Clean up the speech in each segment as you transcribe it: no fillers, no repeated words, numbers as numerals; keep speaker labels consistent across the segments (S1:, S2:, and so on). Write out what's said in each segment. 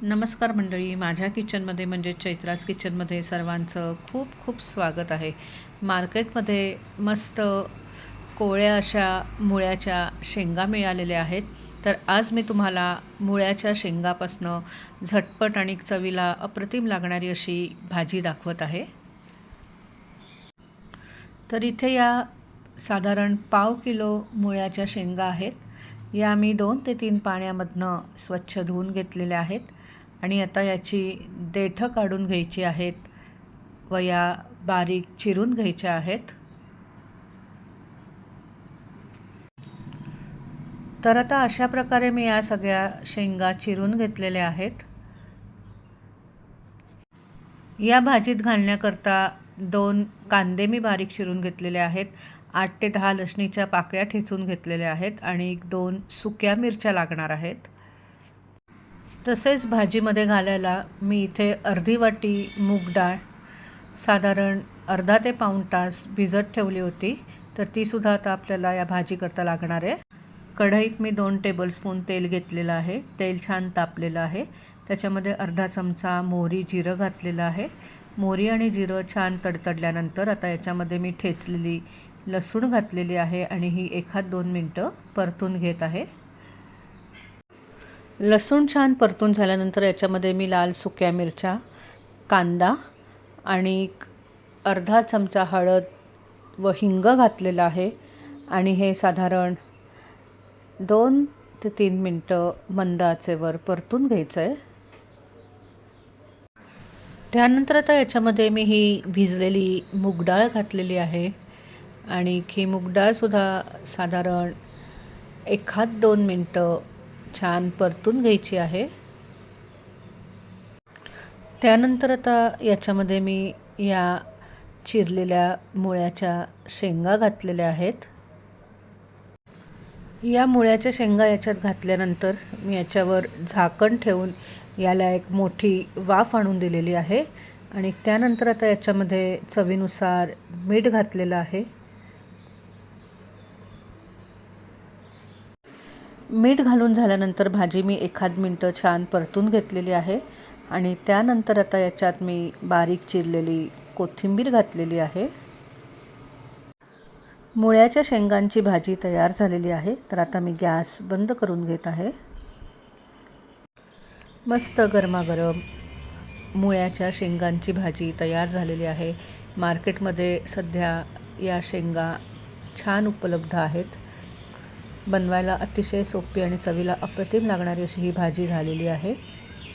S1: नमस्कार मंडळी, माझ्या किचनमध्ये म्हणजे चैत्राज किचनमध्ये सर्वांचं खूप खूप स्वागत आहे. मार्केटमध्ये मस्त कोवळ्या अशा मुळ्याच्या शेंगा मिळालेल्या आहेत. तर आज मी तुम्हाला मुळ्याच्या शेंगापासनं झटपट आणि चवीला अप्रतिम लागणारी अशी भाजी दाखवत आहे. तर इथे या साधारण पाव किलो मुळ्याच्या शेंगा आहेत. या मी 2 ते 3 पाण्यामधनं स्वच्छ धुवून घेतलेल्या आहेत आणि आता याची देठं काढून घ्यायची आहेत व या बारीक चिरून घ्यायच्या आहेत. तर आता अशा प्रकारे मी या सगळ्या शेंगा चिरून घेतलेल्या आहेत. या भाजीत घालण्याकरता 2 कांदे मी बारीक चिरून घेतलेले आहेत. 8 ते 10 लसणीच्या पाकळ्या ठेचून घेतलेल्या आहेत आणि 2 सुक्या मिरच्या लागणार आहेत. तसेच भाजीमध्ये घालायला मी इथे अर्धी वाटी मूग डाळ साधारण अर्धा ते पाऊण तास भिजत ठेवली होती. तर तीसुद्धा आता आपल्याला या भाजीकरता लागणार आहे. कढईत मी 2 टेबलस्पून तेल घेतलेलं आहे. तेल छान तापलेलं आहे. त्याच्यामध्ये अर्धा चमचा मोहरी जिरं घातलेलं आहे. मोहरी आणि जिरं छान तडतडल्यानंतर आता याच्यामध्ये मी ठेचलेली लसूण घातलेली आहे आणि ही 1-2 मिनटं परतून घेत आहे. लसूण छान परतून झाल्यानंतर याच्यामध्ये मी लाल सुक्या मिरच्या, कांदा आणि अर्धा चमचा हळद व हिंग घातलेलं आहे आणि हे साधारण 2 ते 3 मिनटं मंद आचेवर परतून घ्यायचं आहे. त्यानंतर आता याच्यामध्ये मी ही भिजलेली मूग डाळ घातलेली आहे आणि ही मूग डाळसुद्धा साधारण 1-2 मिनटं छान परतून घ्यायची आहे. त्यानंतर आता याच्यामध्ये मी या चिरलेल्या मुळ्याच्या शेंगा घातलेल्या आहेत. या मुळ्याच्या शेंगा याच्यात घातल्यानंतर मी याच्यावर झाकण ठेवून याला एक मोठी वाफ आणून दिलेली आहे आणि त्यानंतर आता याच्यामध्ये चवीनुसार मीठ घातलेलं आहे. मीठ घालून झाल्यानंतर भाजी मी 1 मिनटं छान परतून घेतलेली आहे आणि त्यानंतर आता याच्यात मी बारीक चिरलेली कोथिंबीर घातलेली आहे. मुळ्याच्या शेंगांची भाजी तयार झालेली आहे. तर आता मी गॅस बंद करून घेत आहे. मस्त गरमागरम मुळ्याच्या शेंगांची भाजी तयार झालेली आहे. मार्केटमध्ये सध्या या शेंगा छान उपलब्ध आहेत. बनवायला अतिशय सोपी आणि चवीला अप्रतिम लागणारी अशी ही भाजी झालेली आहे.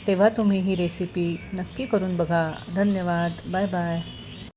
S1: तेव्हा तुम्ही ही रेसिपी नक्की करून बघा. धन्यवाद. Bye bye.